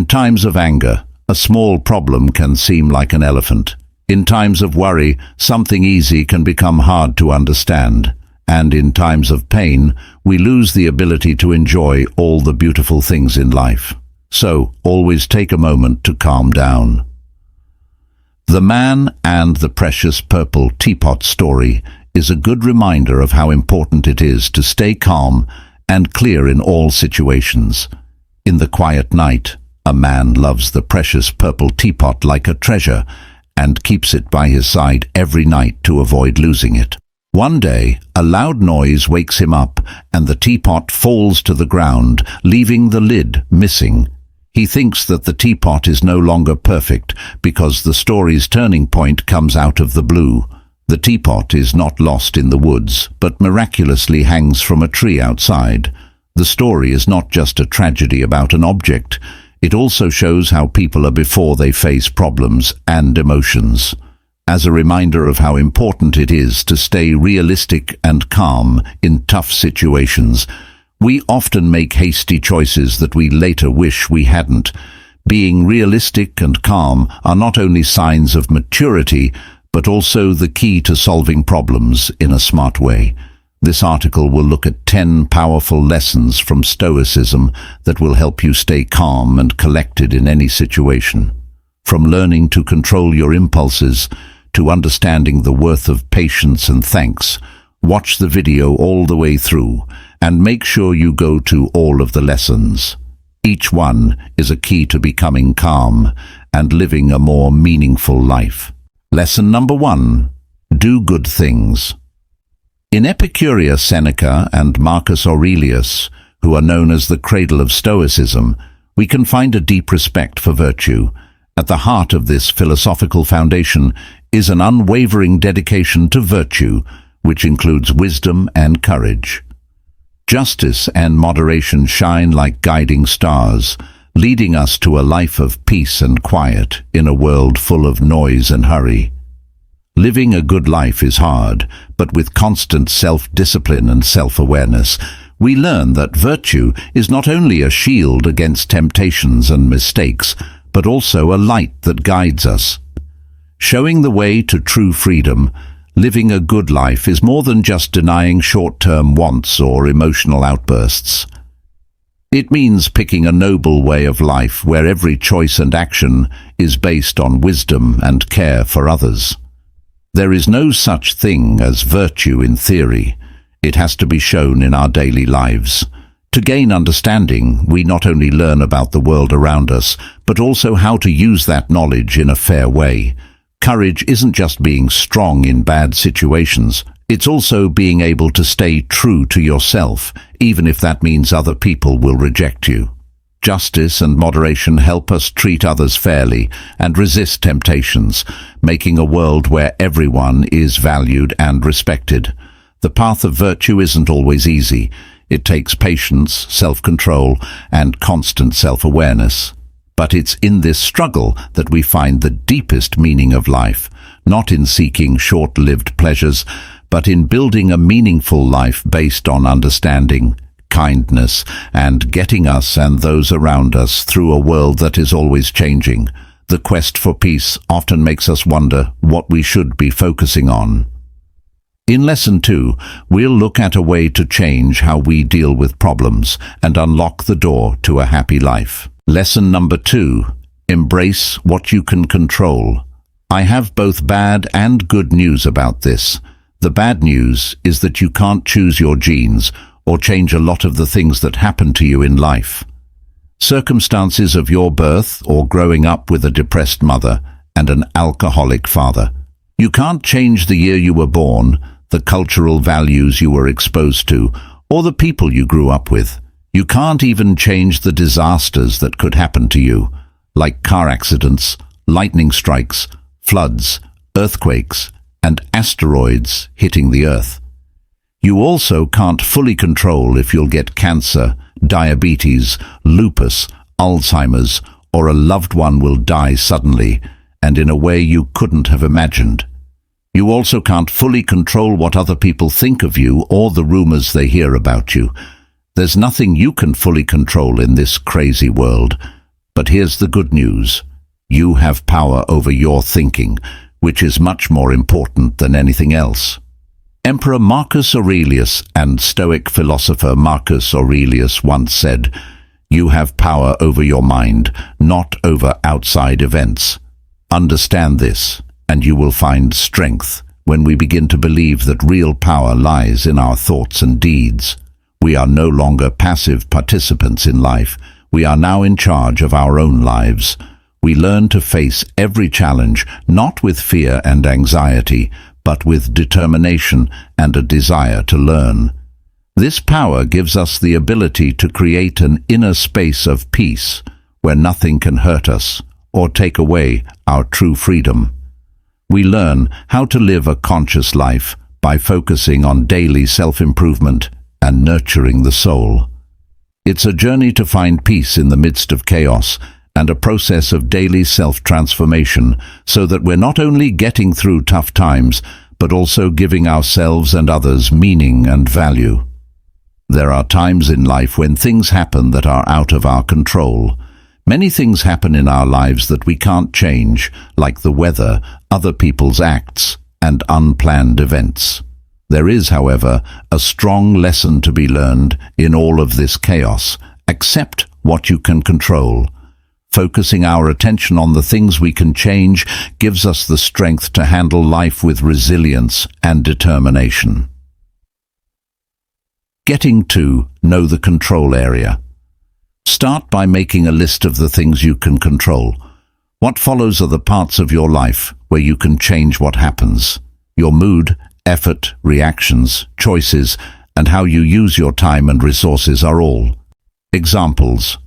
In times of anger, a small problem can seem like an elephant. In times of worry, something easy can become hard to understand. And in times of pain, we lose the ability to enjoy all the beautiful things in life. So, always take a moment to calm down. The Man and the Precious Purple Teapot story is a good reminder of how important it is to stay calm and clear in all situations. In the quiet night, a man loves the precious purple teapot like a treasure and keeps it by his side every night to avoid losing it. One day, a loud noise wakes him up and the teapot falls to the ground, leaving the lid missing. He thinks that the teapot is no longer perfect because the story's turning point comes out of the blue. The teapot is not lost in the woods, but miraculously hangs from a tree outside. The story is not just a tragedy about an object. It also shows how people are before they face problems and emotions. As a reminder of how important it is to stay realistic and calm in tough situations, we often make hasty choices that we later wish we hadn't. Being realistic and calm are not only signs of maturity, but also the key to solving problems in a smart way. This article will look at 10 powerful lessons from Stoicism that will help you stay calm and collected in any situation. From learning to control your impulses to understanding the worth of patience and thanks, watch the video all the way through and make sure you go to all of the lessons. Each one is a key to becoming calm and living a more meaningful life. Lesson number 1. Do good things. In Epicurus, Seneca, and Marcus Aurelius, who are known as the cradle of Stoicism, we can find a deep respect for virtue. At the heart of this philosophical foundation is an unwavering dedication to virtue, which includes wisdom and courage. Justice and moderation shine like guiding stars, leading us to a life of peace and quiet in a world full of noise and hurry. Living a good life is hard, but with constant self-discipline and self-awareness, we learn that virtue is not only a shield against temptations and mistakes, but also a light that guides us. Showing the way to true freedom, living a good life is more than just denying short-term wants or emotional outbursts. It means picking a noble way of life where every choice and action is based on wisdom and care for others. There is no such thing as virtue in theory. It has to be shown in our daily lives. To gain understanding, we not only learn about the world around us, but also how to use that knowledge in a fair way. Courage isn't just being strong in bad situations. It's also being able to stay true to yourself, even if that means other people will reject you. Justice and moderation help us treat others fairly and resist temptations, making a world where everyone is valued and respected. The path of virtue isn't always easy. It takes patience, self-control, and constant self-awareness. But it's in this struggle that we find the deepest meaning of life, not in seeking short-lived pleasures, but in building a meaningful life based on understanding, kindness, and getting us and those around us through a world that is always changing. The quest for peace often makes us wonder what we should be focusing on. In Lesson 2, we'll look at a way to change how we deal with problems and unlock the door to a happy life. Lesson number 2. Embrace what you can control. I have both bad and good news about this. The bad news is that you can't choose your genes or change a lot of the things that happen to you in life. Circumstances of your birth or growing up with a depressed mother and an alcoholic father. You can't change the year you were born, the cultural values you were exposed to, or the people you grew up with. You can't even change the disasters that could happen to you, like car accidents, lightning strikes, floods, earthquakes, and asteroids hitting the Earth. You also can't fully control if you'll get cancer, diabetes, lupus, Alzheimer's, or a loved one will die suddenly, and in a way you couldn't have imagined. You also can't fully control what other people think of you or the rumors they hear about you. There's nothing you can fully control in this crazy world. But here's the good news. You have power over your thinking, which is much more important than anything else. Emperor Marcus Aurelius and Stoic philosopher Marcus Aurelius once said, "You have power over your mind, not over outside events." Understand this, and you will find strength when we begin to believe that real power lies in our thoughts and deeds. We are no longer passive participants in life. We are now in charge of our own lives. We learn to face every challenge, not with fear and anxiety, but with determination and a desire to learn. This power gives us the ability to create an inner space of peace where nothing can hurt us or take away our true freedom. We learn how to live a conscious life by focusing on daily self-improvement and nurturing the soul. It's a journey to find peace in the midst of chaos and a process of daily self-transformation so that we're not only getting through tough times, but also giving ourselves and others meaning and value. There are times in life when things happen that are out of our control. Many things happen in our lives that we can't change, like the weather, other people's acts, and unplanned events. There is, however, a strong lesson to be learned in all of this chaos. Accept what you can control. Focusing our attention on the things we can change gives us the strength to handle life with resilience and determination. Getting to know the control area. Start by making a list of the things you can control. What follows are the parts of your life where you can change what happens. Your mood, effort, reactions, choices, and how you use your time and resources are all. Examples: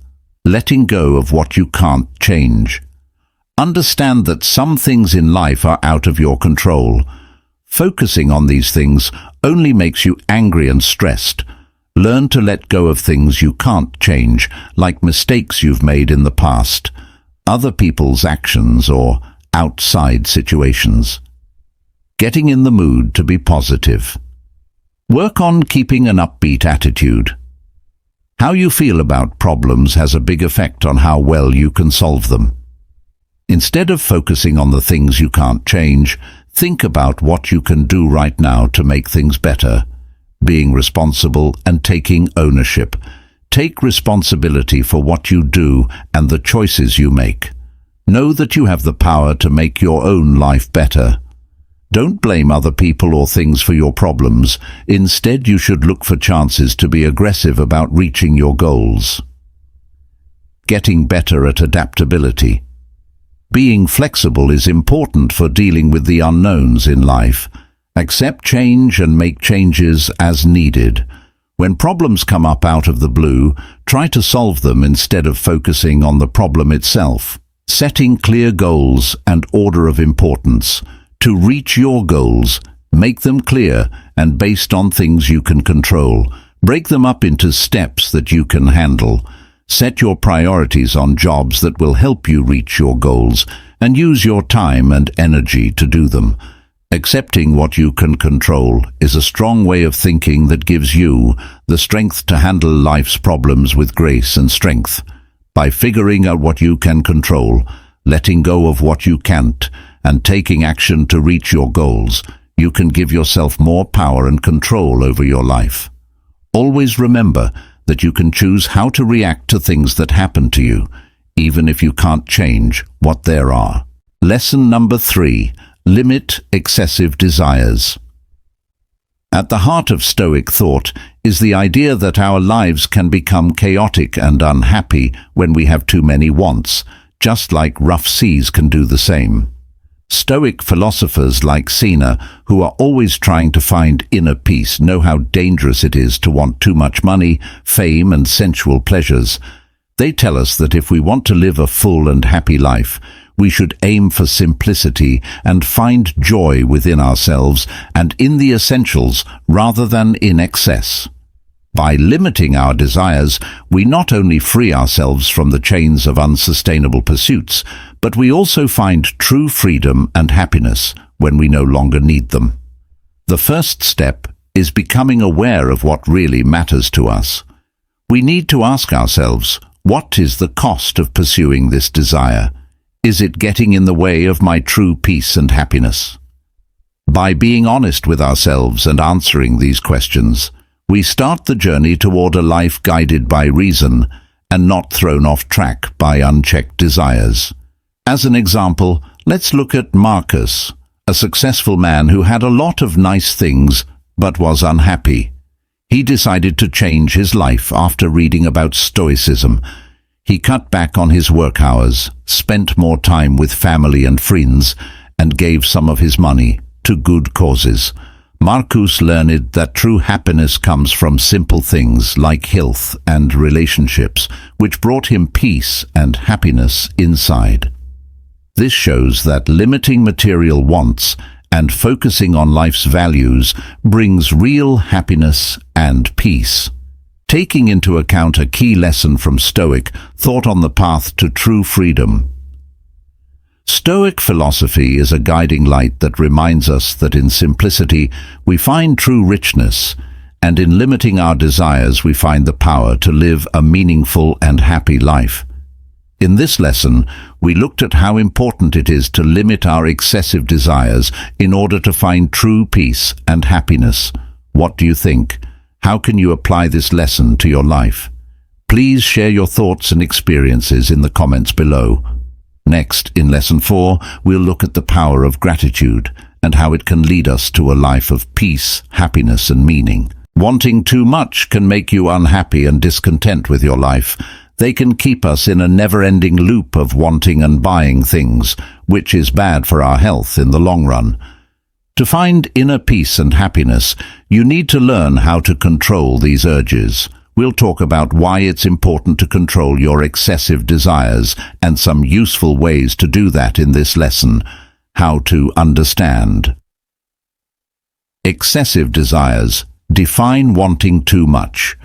letting go of what you can't change. Understand that some things in life are out of your control. Focusing on these things only makes you angry and stressed. Learn to let go of things you can't change, like mistakes you've made in the past, other people's actions, or outside situations. Getting in the mood to be positive. Work on keeping an upbeat attitude. How you feel about problems has a big effect on how well you can solve them. Instead of focusing on the things you can't change, think about what you can do right now to make things better. Being responsible and taking ownership. Take responsibility for what you do and the choices you make. Know that you have the power to make your own life better. Don't blame other people or things for your problems. Instead, you should look for chances to be aggressive about reaching your goals. Getting better at adaptability. Being flexible is important for dealing with the unknowns in life. Accept change and make changes as needed. When problems come up out of the blue, try to solve them instead of focusing on the problem itself. Setting clear goals and order of importance. To reach your goals, make them clear and based on things you can control. Break them up into steps that you can handle. Set your priorities on jobs that will help you reach your goals and use your time and energy to do them. Accepting what you can control is a strong way of thinking that gives you the strength to handle life's problems with grace and strength. By figuring out what you can control, letting go of what you can't, and taking action to reach your goals, you can give yourself more power and control over your life. Always remember that you can choose how to react to things that happen to you, even if you can't change what there are. Lesson number 3. Limit excessive desires. At the heart of Stoic thought is the idea that our lives can become chaotic and unhappy when we have too many wants, just like rough seas can do the same. Stoic philosophers like Seneca, who are always trying to find inner peace, know how dangerous it is to want too much money, fame, and sensual pleasures. They tell us that if we want to live a full and happy life, we should aim for simplicity and find joy within ourselves and in the essentials rather than in excess. By limiting our desires, we not only free ourselves from the chains of unsustainable pursuits, but we also find true freedom and happiness when we no longer need them. The first step is becoming aware of what really matters to us. We need to ask ourselves, What is the cost of pursuing this desire? Is it getting in the way of my true peace and happiness? By being honest with ourselves and answering these questions, we start the journey toward a life guided by reason and not thrown off track by unchecked desires. As an example, let's look at Marcus, a successful man who had a lot of nice things but was unhappy. He decided to change his life after reading about Stoicism. He cut back on his work hours, spent more time with family and friends, and gave some of his money to good causes. Marcus learned that true happiness comes from simple things like health and relationships, which brought him peace and happiness inside. This shows that limiting material wants and focusing on life's values brings real happiness and peace. Taking into account a key lesson from Stoic thought on the path to true freedom. Stoic philosophy is a guiding light that reminds us that in simplicity we find true richness, and in limiting our desires we find the power to live a meaningful and happy life. In this lesson, we looked at how important it is to limit our excessive desires in order to find true peace and happiness. What do you think? How can you apply this lesson to your life? Please share your thoughts and experiences in the comments below. Next, in Lesson 4, we'll look at the power of gratitude and how it can lead us to a life of peace, happiness, and meaning. Wanting too much can make you unhappy and discontent with your life. They can keep us in a never-ending loop of wanting and buying things, which is bad for our health in the long run. To find inner peace and happiness, you need to learn how to control these urges. We'll talk about why it's important to control your excessive desires and some useful ways to do that in this lesson. How to understand. Excessive desires. Define wanting too much.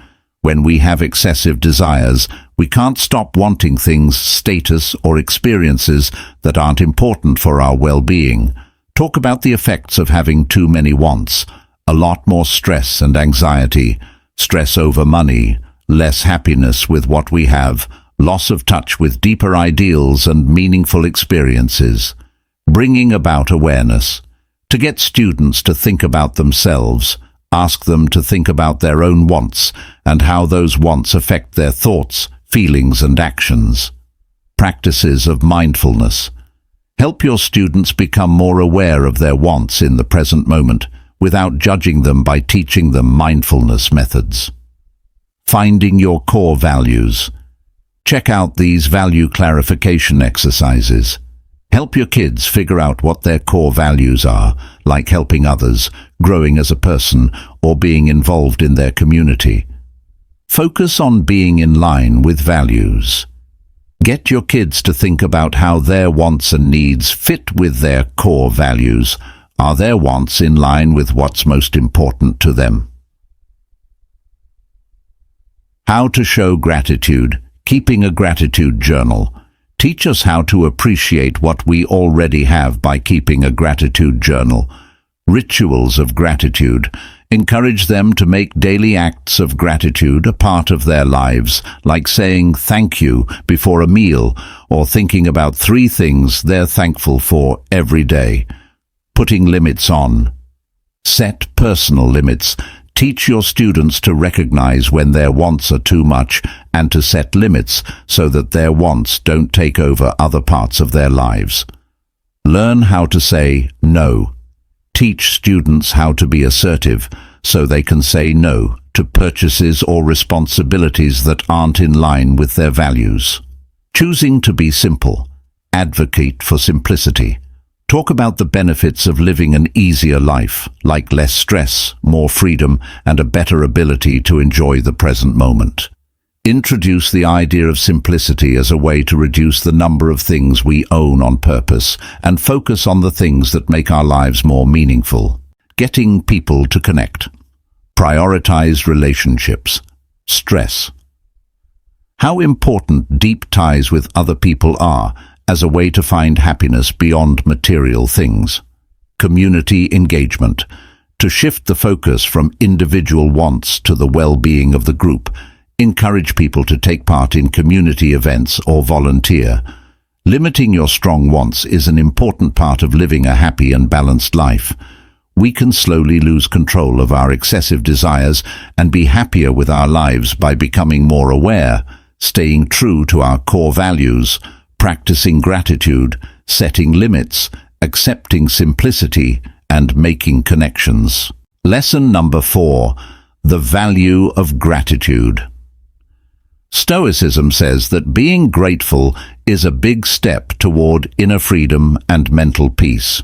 When we have excessive desires, we can't stop wanting things, status, or experiences that aren't important for our well-being. Talk about the effects of having too many wants. A lot more stress and anxiety, stress over money, less happiness with what we have, loss of touch with deeper ideals and meaningful experiences. Bringing about awareness. To get students to think about themselves, ask them to think about their own wants and how those wants affect their thoughts, feelings, and actions. Practices of mindfulness. Help your students become more aware of their wants in the present moment without judging them by teaching them mindfulness methods. Finding your core values. Check out these value clarification exercises. Help your kids figure out what their core values are, like helping others, growing as a person, or being involved in their community. Focus on being in line with values. Get your kids to think about how their wants and needs fit with their core values. Are their wants in line with what's most important to them? How to show gratitude. Keeping a gratitude journal. Teach us how to appreciate what we already have by keeping a gratitude journal. Rituals of gratitude. Encourage them to make daily acts of gratitude a part of their lives, like saying thank you before a meal or thinking about 3 things they're thankful for every day. Putting limits on. Set personal limits. Teach your students to recognize when their wants are too much and to set limits so that their wants don't take over other parts of their lives. Learn how to say no. Teach students how to be assertive so they can say no to purchases or responsibilities that aren't in line with their values. Choosing to be simple. Advocate for simplicity. Talk about the benefits of living an easier life, like less stress, more freedom, and a better ability to enjoy the present moment. Introduce the idea of simplicity as a way to reduce the number of things we own on purpose and focus on the things that make our lives more meaningful. Getting people to connect. Prioritize relationships. Stress. How important deep ties with other people are as a way to find happiness beyond material things. Community engagement. To shift the focus from individual wants to the well-being of the group, Encourage people to take part in community events or volunteer. Limiting your strong wants is an important part of living a happy and balanced life. We can slowly lose control of our excessive desires and be happier with our lives by becoming more aware, staying true to our core values, practicing gratitude, setting limits, accepting simplicity, and making connections. Lesson number 4. The value of gratitude. Stoicism says that being grateful is a big step toward inner freedom and mental peace.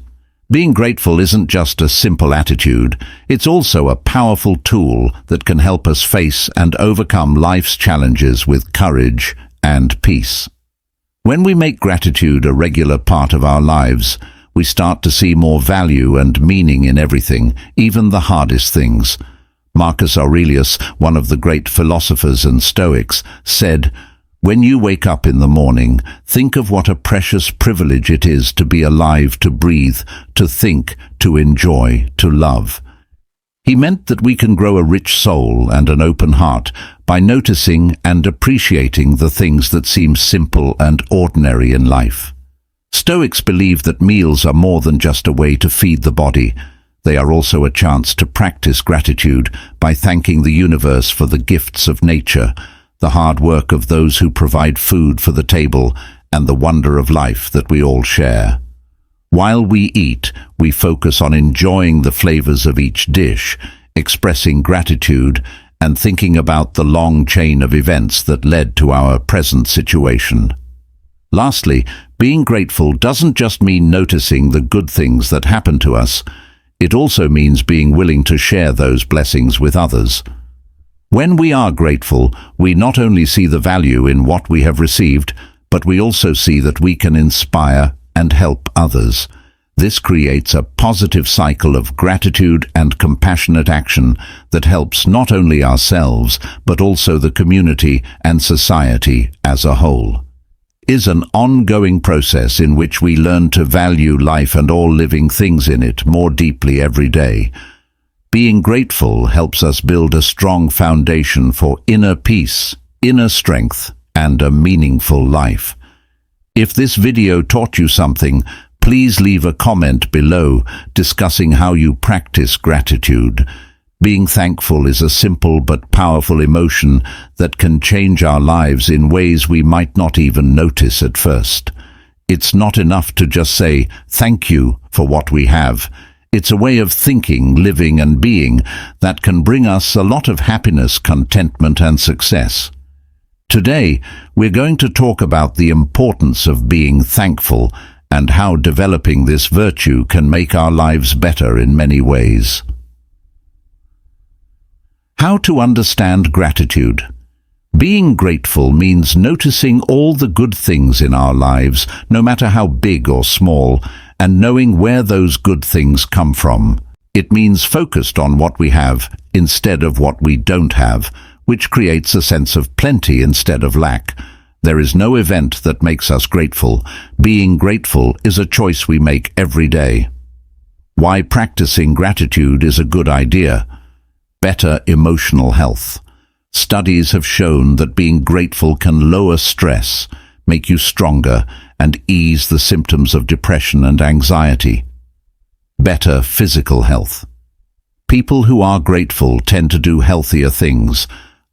Being grateful isn't just a simple attitude, it's also a powerful tool that can help us face and overcome life's challenges with courage and peace. When we make gratitude a regular part of our lives, we start to see more value and meaning in everything, even the hardest things. Marcus Aurelius, one of the great philosophers and Stoics, said, "When you wake up in the morning, think of what a precious privilege it is to be alive, to breathe, to think, to enjoy, to love." He meant that we can grow a rich soul and an open heart by noticing and appreciating the things that seem simple and ordinary in life. Stoics believe that meals are more than just a way to feed the body. They are also a chance to practice gratitude by thanking the universe for the gifts of nature, the hard work of those who provide food for the table, and the wonder of life that we all share. While we eat, we focus on enjoying the flavors of each dish, expressing gratitude, and thinking about the long chain of events that led to our present situation. Lastly, being grateful doesn't just mean noticing the good things that happen to us. It also means being willing to share those blessings with others. When we are grateful, we not only see the value in what we have received, but we also see that we can inspire and help others. This creates a positive cycle of gratitude and compassionate action that helps not only ourselves, but also the community and society as a whole. It is an ongoing process in which we learn to value life and all living things in it more deeply every day. Being grateful helps us build a strong foundation for inner peace, inner strength, and a meaningful life. If this video taught you something, please leave a comment below discussing how you practice gratitude. Being thankful is a simple but powerful emotion that can change our lives in ways we might not even notice at first. It's not enough to just say thank you for what we have. It's a way of thinking, living, and being that can bring us a lot of happiness, contentment, and success. Today, we're going to talk about the importance of being thankful and how developing this virtue can make our lives better in many ways. How to understand gratitude. Being grateful means noticing all the good things in our lives, no matter how big or small, and knowing where those good things come from. It means focused on what we have instead of what we don't have, which creates a sense of plenty instead of lack. There is no event that makes us grateful. Being grateful is a choice we make every day. Why practicing gratitude is a good idea. Better emotional health. Studies have shown that being grateful can lower stress, make you stronger, and ease the symptoms of depression and anxiety. Better physical health. People who are grateful tend to do healthier things,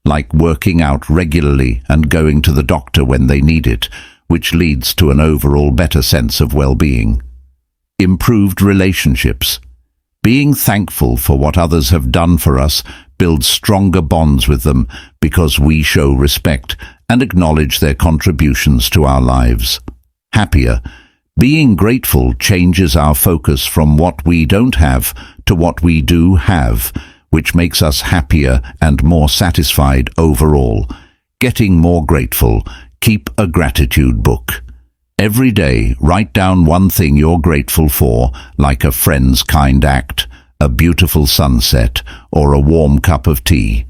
like working out regularly and going to the doctor when they need it, which leads to an overall better sense of well-being. Improved relationships. Being thankful for what others have done for us builds stronger bonds with them because we show respect and acknowledge their contributions to our lives. Happier. Being grateful changes our focus from what we don't have to what we do have, which makes us happier and more satisfied overall. Getting more grateful. Keep a gratitude book. Every day, write down one thing you're grateful for, like a friend's kind act, a beautiful sunset, or a warm cup of tea.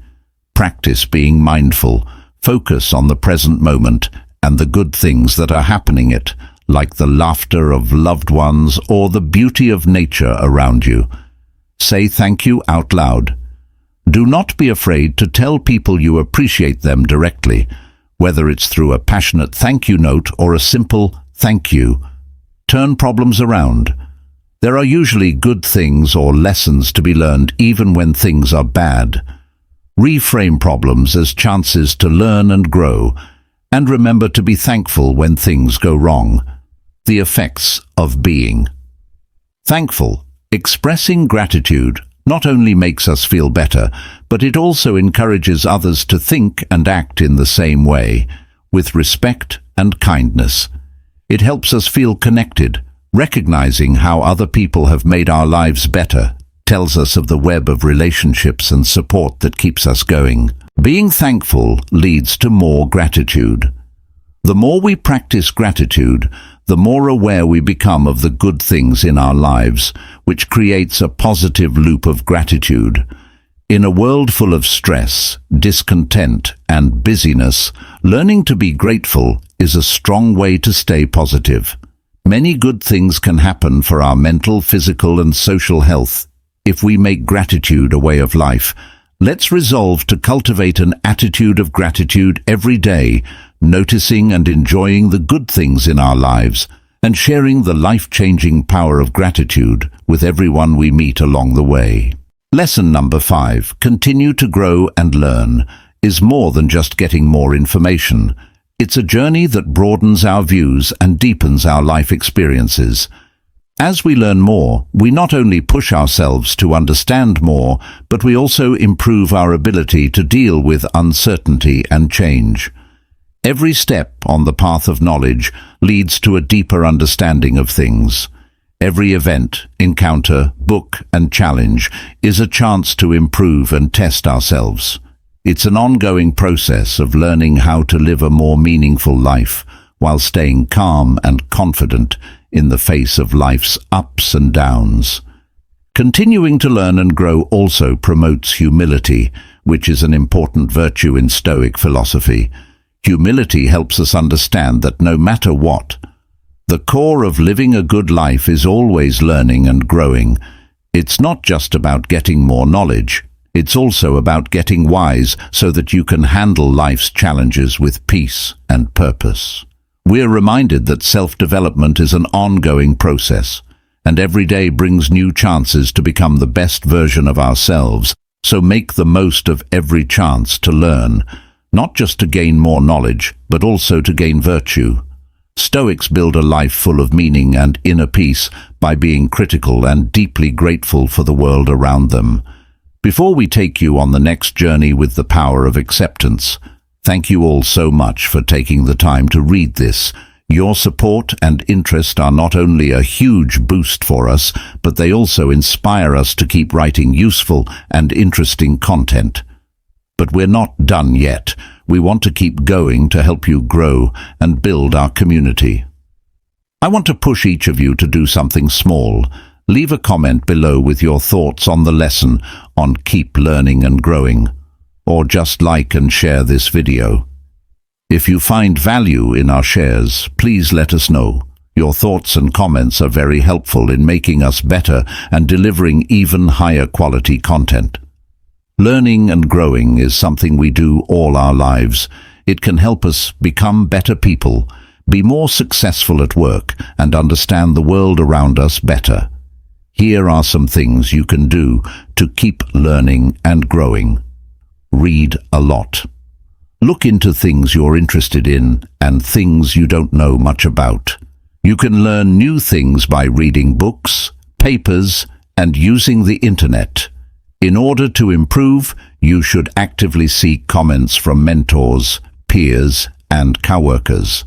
Practice being mindful. Focus on the present moment and the good things that are happening it, like the laughter of loved ones or the beauty of nature around you. Say thank you out loud. Do not be afraid to tell people you appreciate them directly, whether it's through a passionate thank you note or a simple thank you. Turn problems around. There are usually good things or lessons to be learned even when things are bad. Reframe problems as chances to learn and grow, and remember to be thankful when things go wrong. The effects of being thankful. Expressing gratitude not only makes us feel better, but it also encourages others to think and act in the same way, with respect and kindness. It helps us feel connected. Recognizing how other people have made our lives better tells us of the web of relationships and support that keeps us going. Being thankful leads to more gratitude. The more we practice gratitude, the more aware we become of the good things in our lives, which creates a positive loop of gratitude. In a world full of stress, discontent, and busyness, learning to be grateful is a strong way to stay positive. Many good things can happen for our mental, physical, and social health if we make gratitude a way of life. Let's resolve to cultivate an attitude of gratitude every day, noticing and enjoying the good things in our lives, and sharing the life-changing power of gratitude with everyone we meet along the way. Lesson number 5, continue to grow and learn, is more than just getting more information. It's a journey that broadens our views and deepens our life experiences. As we learn more, we not only push ourselves to understand more, but we also improve our ability to deal with uncertainty and change. Every step on the path of knowledge leads to a deeper understanding of things. Every event, encounter, book, and challenge is a chance to improve and test ourselves. It's an ongoing process of learning how to live a more meaningful life while staying calm and confident in the face of life's ups and downs. Continuing to learn and grow also promotes humility, which is an important virtue in Stoic philosophy. Humility helps us understand that no matter what, the core of living a good life is always learning and growing. It's not just about getting more knowledge. It's also about getting wise so that you can handle life's challenges with peace and purpose. We're reminded that self-development is an ongoing process, and every day brings new chances to become the best version of ourselves, so make the most of every chance to learn, not just to gain more knowledge, but also to gain virtue. Stoics build a life full of meaning and inner peace by being critical and deeply grateful for the world around them. Before we take you on the next journey with the power of acceptance, thank you all so much for taking the time to read this. Your support and interest are not only a huge boost for us, but they also inspire us to keep writing useful and interesting content. But we're not done yet. We want to keep going to help you grow and build our community. I want to push each of you to do something small. Leave a comment below with your thoughts on the lesson on keep learning and growing, or just like and share this video. If you find value in our shares, please let us know. Your thoughts and comments are very helpful in making us better and delivering even higher quality content. Learning and growing is something we do all our lives. It can help us become better people, be more successful at work, and understand the world around us better. Here are some things you can do to keep learning and growing. Read a lot. Look into things you're interested in and things you don't know much about. You can learn new things by reading books, papers, and using the internet. In order to improve, you should actively seek comments from mentors, peers, and coworkers.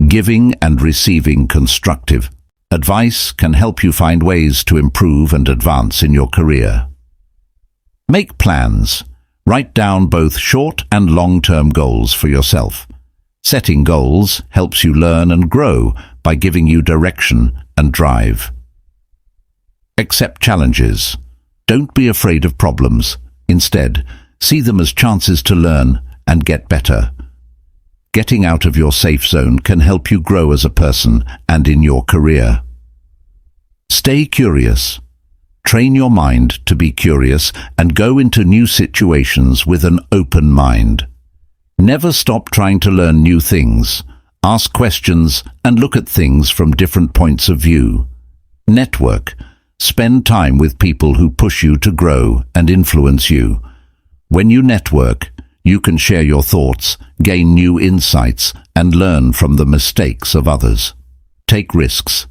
Giving and receiving constructive advice can help you find ways to improve and advance in your career. Make plans. Write down both short and long-term goals for yourself. Setting goals helps you learn and grow by giving you direction and drive. Accept challenges. Don't be afraid of problems. Instead, see them as chances to learn and get better. Getting out of your safe zone can help you grow as a person and in your career. Stay curious. Train your mind to be curious and go into new situations with an open mind. Never stop trying to learn new things. Ask questions and look at things from different points of view. Network. Spend time with people who push you to grow and influence you. When you network, you can share your thoughts, gain new insights, and learn from the mistakes of others. Take risks.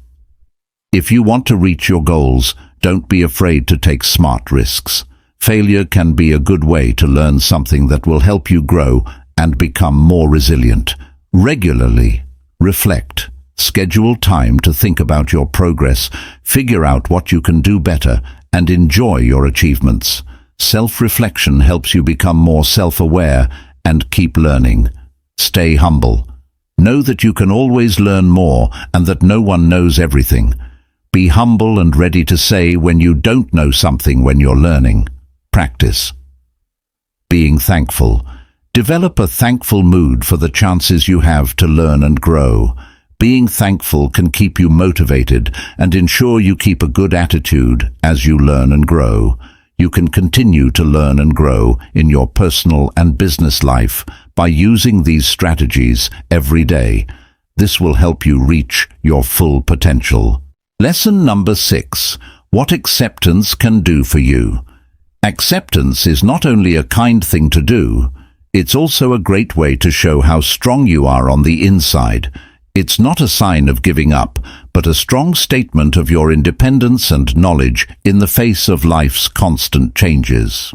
If you want to reach your goals, don't be afraid to take smart risks. Failure can be a good way to learn something that will help you grow and become more resilient. Regularly reflect. Schedule time to think about your progress, figure out what you can do better, and enjoy your achievements. Self-reflection helps you become more self-aware and keep learning. Stay humble. Know that you can always learn more and that no one knows everything. Be humble and ready to say when you don't know something when you're learning. Practice. Being thankful. Develop a thankful mood for the chances you have to learn and grow. Being thankful can keep you motivated and ensure you keep a good attitude as you learn and grow. You can continue to learn and grow in your personal and business life by using these strategies every day. This will help you reach your full potential. Lesson number 6. What acceptance can do for you. Acceptance is not only a kind thing to do, it's also a great way to show how strong you are on the inside. It's not a sign of giving up, but a strong statement of your independence and knowledge in the face of life's constant changes.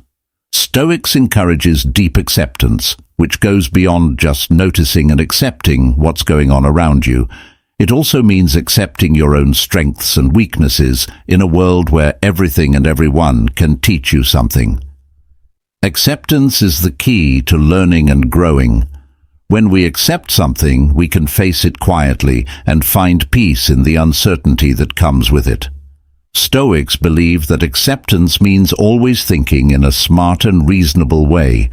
Stoics encourages deep acceptance, which goes beyond just noticing and accepting what's going on around you. It also means accepting your own strengths and weaknesses in a world where everything and everyone can teach you something. Acceptance is the key to learning and growing. When we accept something, we can face it quietly and find peace in the uncertainty that comes with it. Stoics believe that acceptance means always thinking in a smart and reasonable way.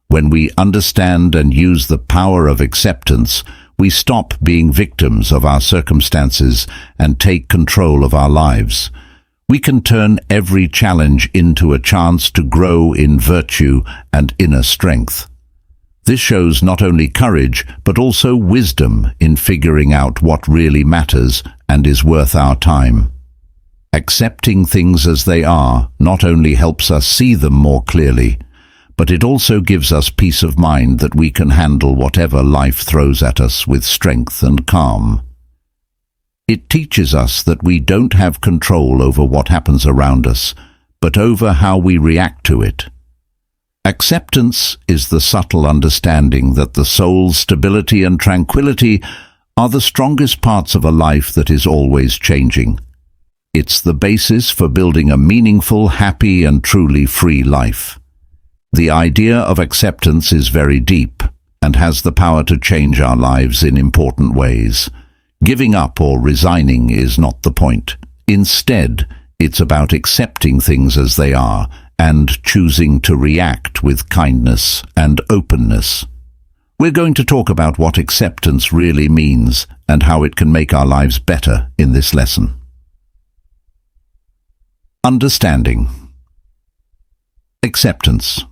When we understand and use the power of acceptance, we stop being victims of our circumstances and take control of our lives. We can turn every challenge into a chance to grow in virtue and inner strength. This shows not only courage, but also wisdom in figuring out what really matters and is worth our time. Accepting things as they are not only helps us see them more clearly, but it also gives us peace of mind that we can handle whatever life throws at us with strength and calm. It teaches us that we don't have control over what happens around us, but over how we react to it. Acceptance is the subtle understanding that the soul's stability and tranquility are the strongest parts of a life that is always changing. It's the basis for building a meaningful, happy, and truly free life. The idea of acceptance is very deep and has the power to change our lives in important ways. Giving up or resigning is not the point. Instead, it's about accepting things as they are and choosing to react with kindness and openness. We're going to talk about what acceptance really means and how it can make our lives better in this lesson. Understanding. Acceptance.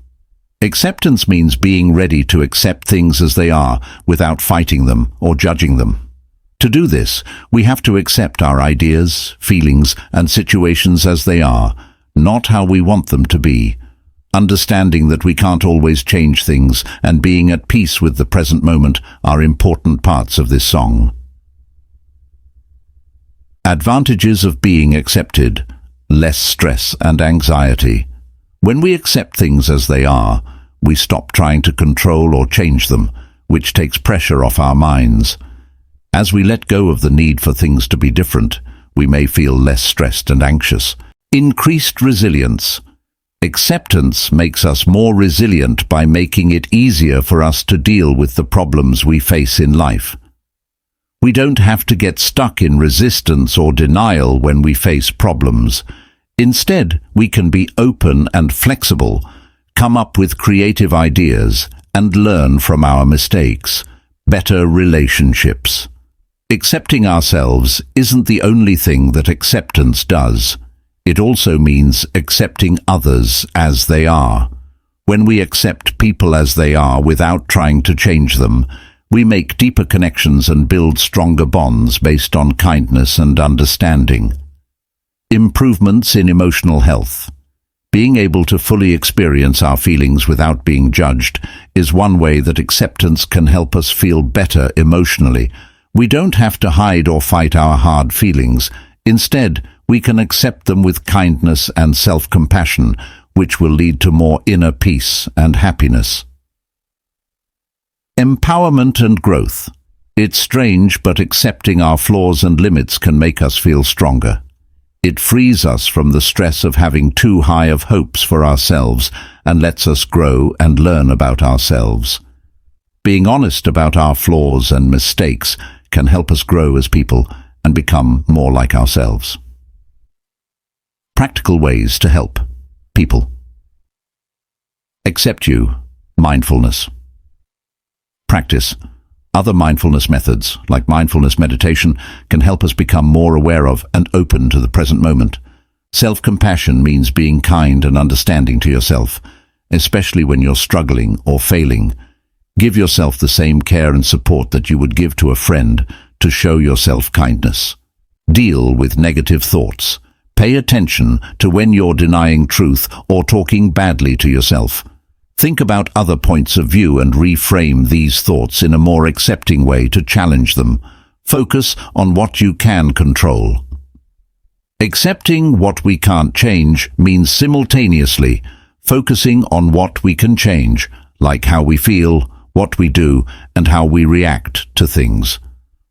Acceptance means being ready to accept things as they are without fighting them or judging them. To do this, we have to accept our ideas, feelings, and situations as they are, not how we want them to be. Understanding that we can't always change things and being at peace with the present moment are important parts of this song. Advantages of being accepted: less stress and anxiety. When we accept things as they are, we stop trying to control or change them, which takes pressure off our minds. As we let go of the need for things to be different, we may feel less stressed and anxious. Increased resilience. Acceptance makes us more resilient by making it easier for us to deal with the problems we face in life. We don't have to get stuck in resistance or denial when we face problems. Instead, we can be open and flexible, come up with creative ideas, and learn from our mistakes. Better relationships. Accepting ourselves isn't the only thing that acceptance does. It also means accepting others as they are. When we accept people as they are without trying to change them, we make deeper connections and build stronger bonds based on kindness and understanding. Improvements in emotional health. Being able to fully experience our feelings without being judged is one way that acceptance can help us feel better emotionally. We don't have to hide or fight our hard feelings. Instead, we can accept them with kindness and self-compassion, which will lead to more inner peace and happiness. Empowerment and growth. It's strange, but accepting our flaws and limits can make us feel stronger. It frees us from the stress of having too high of hopes for ourselves and lets us grow and learn about ourselves. Being honest about our flaws and mistakes can help us grow as people and become more like ourselves. Practical ways to help people. Accept you, mindfulness. Practice. Other mindfulness methods, like mindfulness meditation, can help us become more aware of and open to the present moment. Self-compassion means being kind and understanding to yourself, especially when you're struggling or failing. Give yourself the same care and support that you would give to a friend to show yourself kindness. Deal with negative thoughts. Pay attention to when you're denying truth or talking badly to yourself. Think about other points of view and reframe these thoughts in a more accepting way to challenge them. Focus on what you can control. Accepting what we can't change means simultaneously focusing on what we can change, like how we feel, what we do, and how we react to things.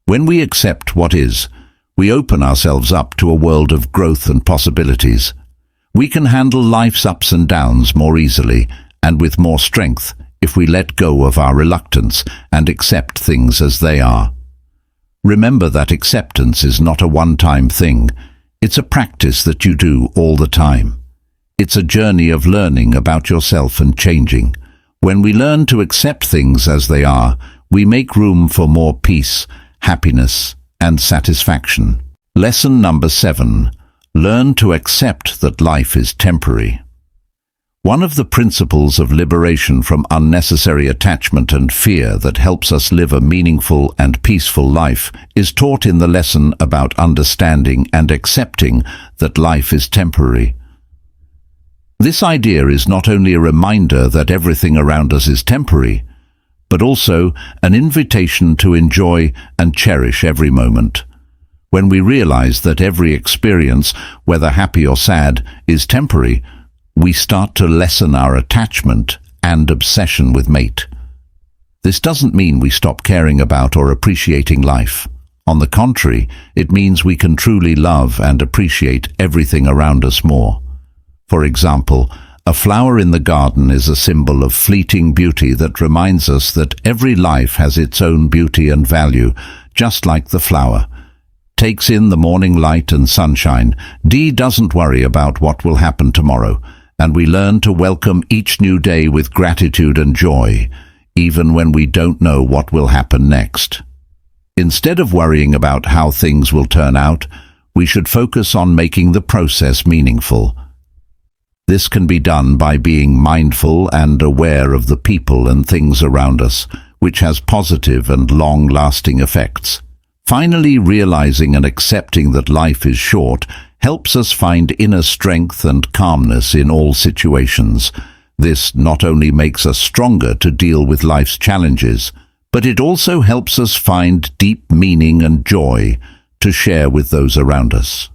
When we accept what is, we open ourselves up to a world of growth and possibilities. We can handle life's ups and downs more easily and with more strength if we let go of our reluctance and accept things as they are. Remember that acceptance is not a one-time thing. It's a practice that you do all the time. It's a journey of learning about yourself and changing. When we learn to accept things as they are, we make room for more peace, happiness, and satisfaction. Lesson number 7. Learn to accept that life is temporary. One of the principles of liberation from unnecessary attachment and fear that helps us live a meaningful and peaceful life is taught in the lesson about understanding and accepting that life is temporary. This idea is not only a reminder that everything around us is temporary, but also an invitation to enjoy and cherish every moment. When we realize that every experience, whether happy or sad, is temporary, we start to lessen our attachment and obsession with mate. This doesn't mean we stop caring about or appreciating life. On the contrary, it means we can truly love and appreciate everything around us more. For example, a flower in the garden is a symbol of fleeting beauty that reminds us that every life has its own beauty and value, just like the flower. Takes in the morning light and sunshine. D doesn't worry about what will happen tomorrow, and we learn to welcome each new day with gratitude and joy, even when we don't know what will happen next. Instead of worrying about how things will turn out, we should focus on making the process meaningful. This can be done by being mindful and aware of the people and things around us, which has positive and long-lasting effects. Finally, realizing and accepting that life is short helps us find inner strength and calmness in all situations. This not only makes us stronger to deal with life's challenges, but it also helps us find deep meaning and joy to share with those around us.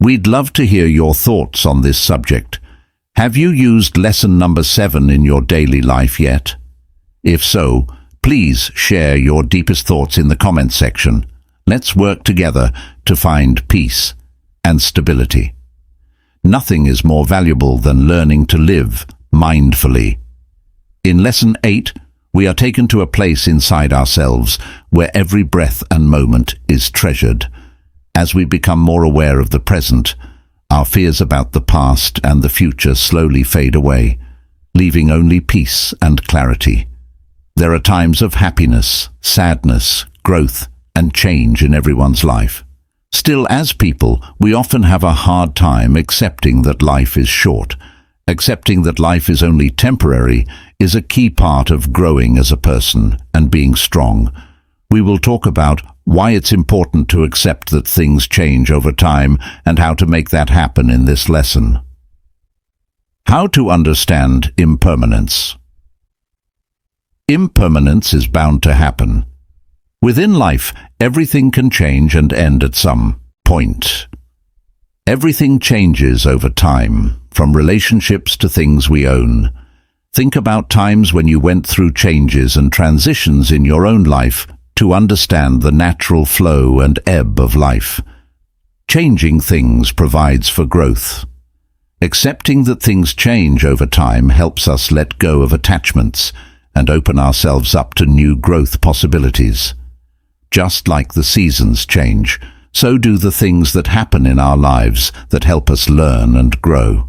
We'd love to hear your thoughts on this subject. Have you used lesson number 7 in your daily life yet? If so, please share your deepest thoughts in the comments section. Let's work together to find peace and stability. Nothing is more valuable than learning to live mindfully. In lesson 8, we are taken to a place inside ourselves where every breath and moment is treasured. As we become more aware of the present, our fears about the past and the future slowly fade away, leaving only peace and clarity. There are times of happiness, sadness, growth, and change in everyone's life. Still, as people, we often have a hard time accepting that life is short. Accepting that life is only temporary is a key part of growing as a person and being strong. We will talk about why it's important to accept that things change over time and how to make that happen in this lesson. How to understand impermanence. Impermanence is bound to happen. Within life, everything can change and end at some point. Everything changes over time, from relationships to things we own. Think about times when you went through changes and transitions in your own life to understand the natural flow and ebb of life. Changing things provides for growth. Accepting that things change over time helps us let go of attachments and open ourselves up to new growth possibilities. Just like the seasons change, so do the things that happen in our lives that help us learn and grow.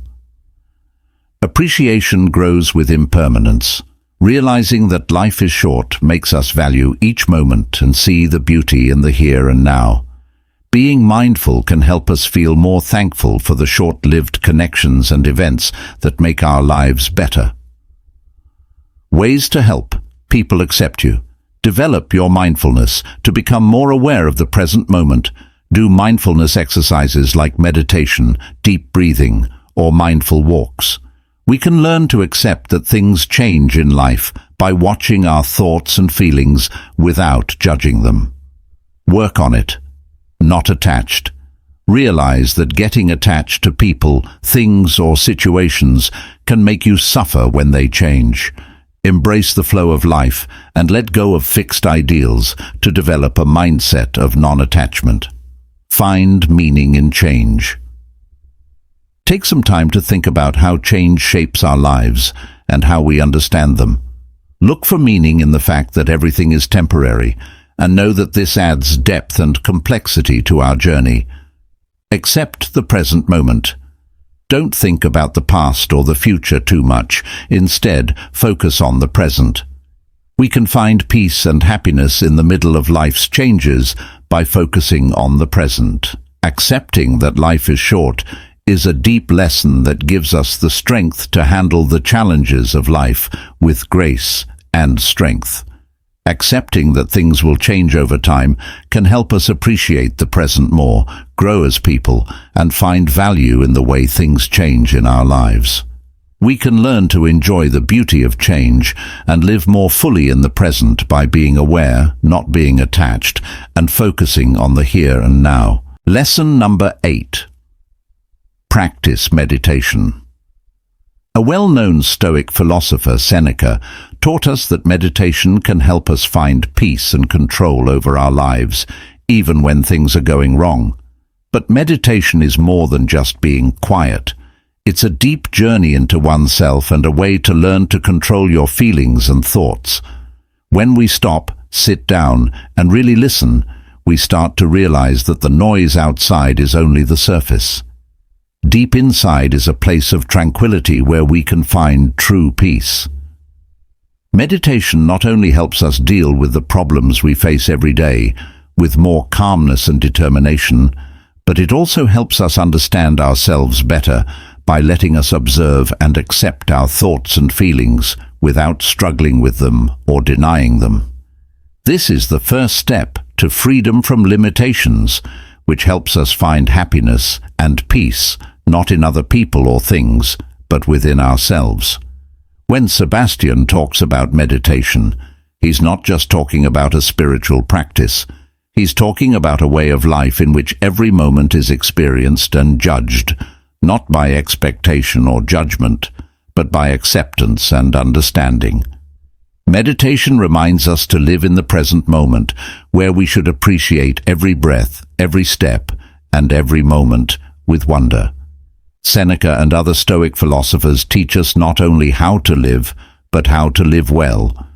Appreciation grows with impermanence. Realizing that life is short makes us value each moment and see the beauty in the here and now. Being mindful can help us feel more thankful for the short-lived connections and events that make our lives better. Ways to help people accept you. Develop your mindfulness to become more aware of the present moment. Do mindfulness exercises like meditation, deep breathing, or mindful walks. We can learn to accept that things change in life by watching our thoughts and feelings without judging them. Work on it. Not attached. Realize that getting attached to people, things, or situations can make you suffer when they change. Embrace the flow of life and let go of fixed ideals to develop a mindset of non-attachment. Find meaning in change. Take some time to think about how change shapes our lives and how we understand them. Look for meaning in the fact that everything is temporary, and know that this adds depth and complexity to our journey. Accept the present moment. Don't think about the past or the future too much. Instead, focus on the present. We can find peace and happiness in the middle of life's changes by focusing on the present. Accepting that life is short is a deep lesson that gives us the strength to handle the challenges of life with grace and strength. Accepting that things will change over time can help us appreciate the present more, grow as people, and find value in the way things change in our lives. We can learn to enjoy the beauty of change and live more fully in the present by being aware, not being attached, and focusing on the here and now. Lesson number 8. Practice meditation. A well-known Stoic philosopher, Seneca, taught us that meditation can help us find peace and control over our lives, even when things are going wrong. But meditation is more than just being quiet. It's a deep journey into oneself and a way to learn to control your feelings and thoughts. When we stop, sit down, and really listen, we start to realize that the noise outside is only the surface. Deep inside is a place of tranquility where we can find true peace. Meditation not only helps us deal with the problems we face every day with more calmness and determination, but it also helps us understand ourselves better by letting us observe and accept our thoughts and feelings without struggling with them or denying them. This is the first step to freedom from limitations, which helps us find happiness and peace, not in other people or things, but within ourselves. When Sebastian talks about meditation, he's not just talking about a spiritual practice. He's talking about a way of life in which every moment is experienced and judged, not by expectation or judgment, but by acceptance and understanding. Meditation reminds us to live in the present moment, where we should appreciate every breath, every step, and every moment with wonder. Seneca and other Stoic philosophers teach us not only how to live, but how to live well.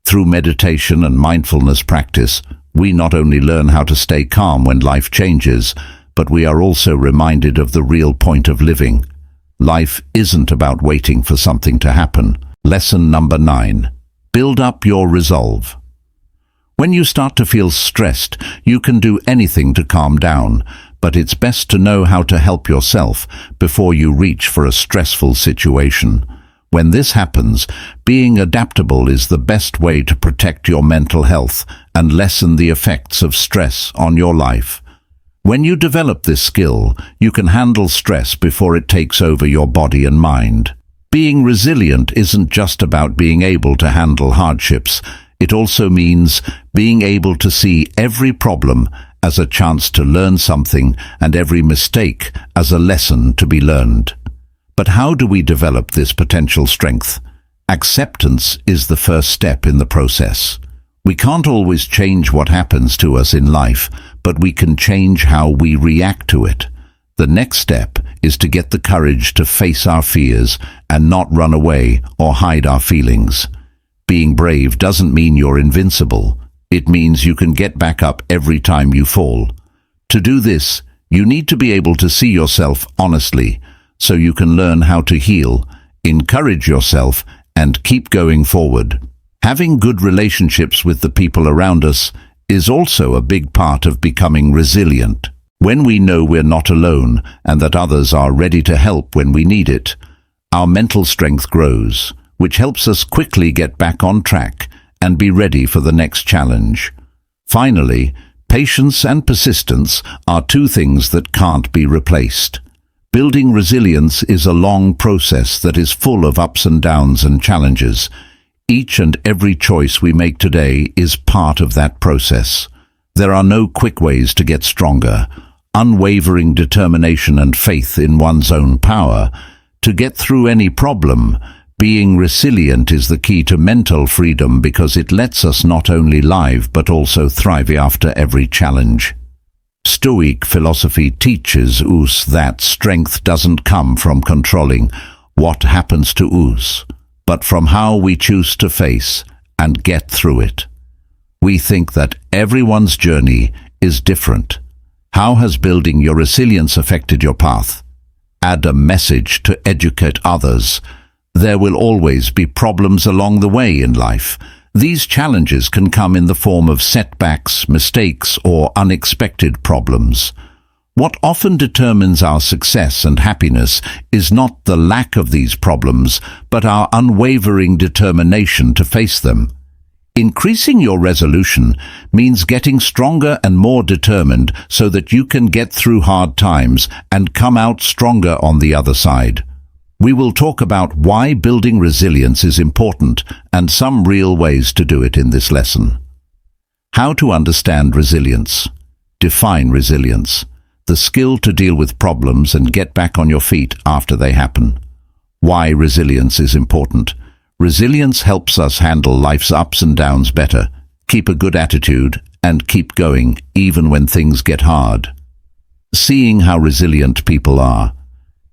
Through meditation and mindfulness practice, we not only learn how to stay calm when life changes, but we are also reminded of the real point of living. Life isn't about waiting for something to happen. Lesson number 9. Build up your resolve. When you start to feel stressed, you can do anything to calm down, but it's best to know how to help yourself before you reach for a stressful situation. When this happens, being adaptable is the best way to protect your mental health and lessen the effects of stress on your life. When you develop this skill, you can handle stress before it takes over your body and mind. Being resilient isn't just about being able to handle hardships. It also means being able to see every problem as a chance to learn something and every mistake as a lesson to be learned. But how do we develop this potential strength? Acceptance is the first step in the process. We can't always change what happens to us in life, but we can change how we react to it. The next step is to get the courage to face our fears and not run away or hide our feelings. Being brave doesn't mean you're invincible. It means you can get back up every time you fall. To do this, you need to be able to see yourself honestly, so you can learn how to heal, encourage yourself, and keep going forward. Having good relationships with the people around us is also a big part of becoming resilient. When we know we're not alone and that others are ready to help when we need it, our mental strength grows, which helps us quickly get back on track and be ready for the next challenge. Finally, patience and persistence are two things that can't be replaced. Building resilience is a long process that is full of ups and downs and challenges. Each and every choice we make today is part of that process. There are no quick ways to get stronger. Unwavering determination and faith in one's own power to get through any problem. Being resilient is the key to mental freedom because it lets us not only live but also thrive after every challenge. Stoic philosophy teaches us that strength doesn't come from controlling what happens to us, but from how we choose to face and get through it. We think that everyone's journey is different. How has building your resilience affected your path? Add a message to educate others. There will always be problems along the way in life. These challenges can come in the form of setbacks, mistakes, or unexpected problems. What often determines our success and happiness is not the lack of these problems, but our unwavering determination to face them. Increasing your resolution means getting stronger and more determined so that you can get through hard times and come out stronger on the other side. We will talk about why building resilience is important and some real ways to do it in this lesson. How to understand resilience. Define resilience. The skill to deal with problems and get back on your feet after they happen. Why resilience is important. Resilience helps us handle life's ups and downs better, keep a good attitude, and keep going even when things get hard. Seeing how resilient people are.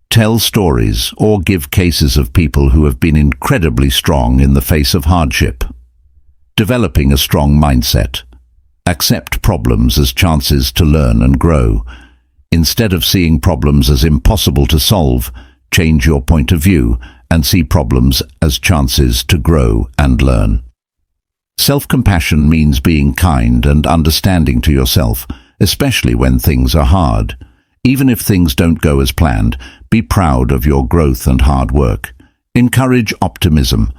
Tell stories or give cases of people who have been incredibly strong in the face of hardship. Developing a strong mindset. Accept problems as chances to learn and grow. Instead of seeing problems as impossible to solve, change your point of view and see problems as chances to grow and learn. Self-compassion means being kind and understanding to yourself, especially when things are hard. Even if things don't go as planned, be proud of your growth and hard work. Encourage optimism.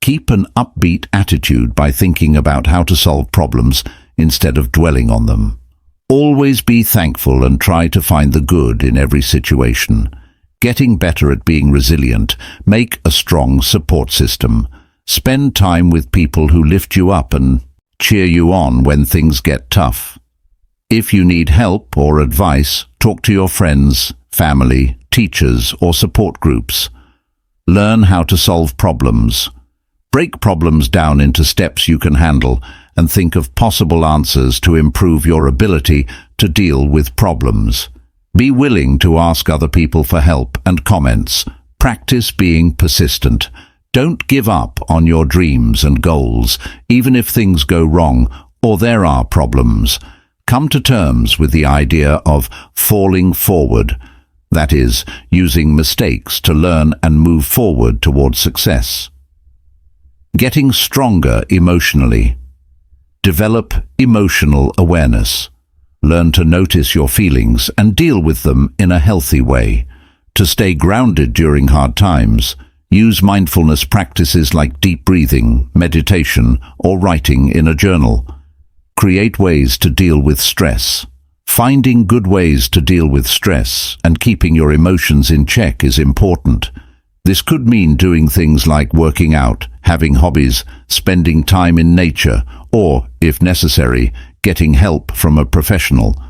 Keep an upbeat attitude by thinking about how to solve problems instead of dwelling on them. Always be thankful and try to find the good in every situation. Getting better at being resilient. Make a strong support system. Spend time with people who lift you up and cheer you on when things get tough. If you need help or advice, talk to your friends, family, teachers, or support groups. Learn how to solve problems. Break problems down into steps you can handle and think of possible answers to improve your ability to deal with problems. Be willing to ask other people for help and comments. Practice being persistent. Don't give up on your dreams and goals, even if things go wrong or there are problems. Come to terms with the idea of falling forward. That is, using mistakes to learn and move forward towards success. Getting stronger emotionally. Develop emotional awareness. Learn to notice your feelings and deal with them in a healthy way. To stay grounded during hard times, use mindfulness practices like deep breathing, meditation, or writing in a journal. Create ways to deal with stress. Finding good ways to deal with stress and keeping your emotions in check is important. This could mean doing things like working out, having hobbies, spending time in nature, or, if necessary, getting help from a professional.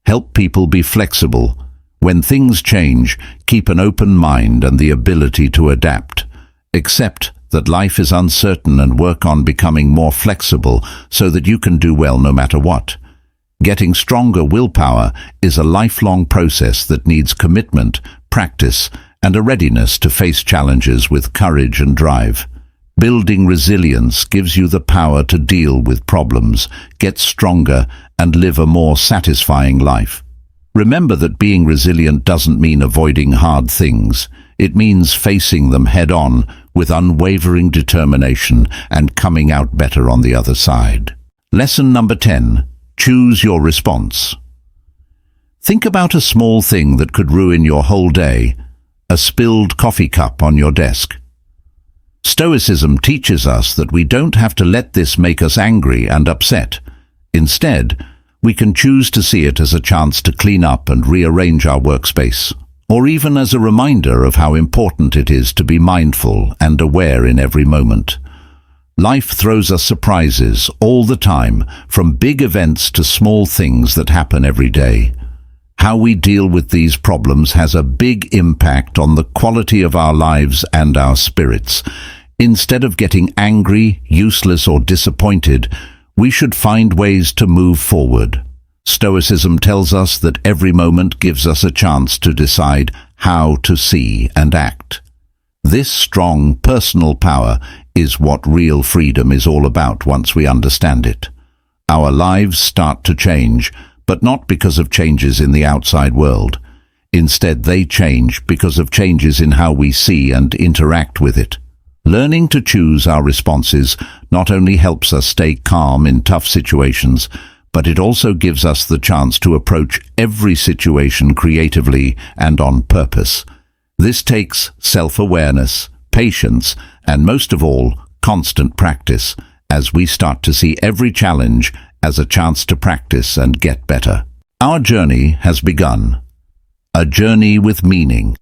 Help people be flexible. When things change, keep an open mind and the ability to adapt. Accept that life is uncertain and work on becoming more flexible so that you can do well no matter what. Getting stronger willpower is a lifelong process that needs commitment, practice, and a readiness to face challenges with courage and drive. Building resilience gives you the power to deal with problems, get stronger, and live a more satisfying life. Remember that being resilient doesn't mean avoiding hard things. It means facing them head-on with unwavering determination and coming out better on the other side. Lesson number 10. Choose your response. Think about a small thing that could ruin your whole day. A spilled coffee cup on your desk. Stoicism teaches us that we don't have to let this make us angry and upset. Instead, we can choose to see it as a chance to clean up and rearrange our workspace, or even as a reminder of how important it is to be mindful and aware in every moment. Life throws us surprises all the time, from big events to small things that happen every day. How we deal with these problems has a big impact on the quality of our lives and our spirits. Instead of getting angry, useless, or disappointed, we should find ways to move forward. Stoicism tells us that every moment gives us a chance to decide how to see and act. This strong personal power is what real freedom is all about once we understand it. Our lives start to change, but not because of changes in the outside world. Instead, they change because of changes in how we see and interact with it. Learning to choose our responses not only helps us stay calm in tough situations, but it also gives us the chance to approach every situation creatively and on purpose. This takes self-awareness, patience, and most of all, constant practice, as we start to see every challenge as a chance to practice and get better. Our journey has begun. A journey with meaning.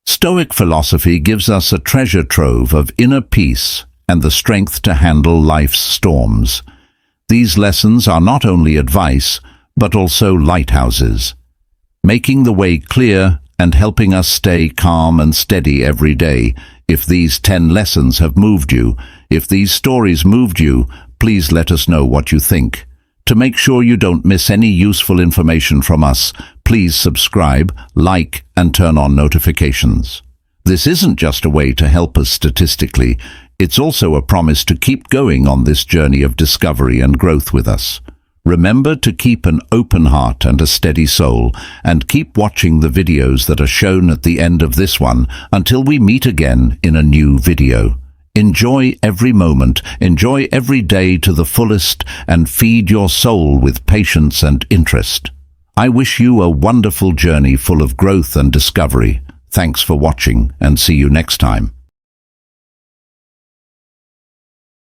Stoic philosophy gives us a treasure trove of inner peace and the strength to handle life's storms. These lessons are not only advice, but also lighthouses, making the way clear and helping us stay calm and steady every day. If these 10 lessons have moved you, if these stories moved you, please let us know what you think. To make sure you don't miss any useful information from us, please subscribe, like, and turn on notifications. This isn't just a way to help us statistically, it's also a promise to keep going on this journey of discovery and growth with us. Remember to keep an open heart and a steady soul, and keep watching the videos that are shown at the end of this one until we meet again in a new video. Enjoy every moment, enjoy every day to the fullest, and feed your soul with patience and interest. I wish you a wonderful journey full of growth and discovery. Thanks for watching, and see you next time.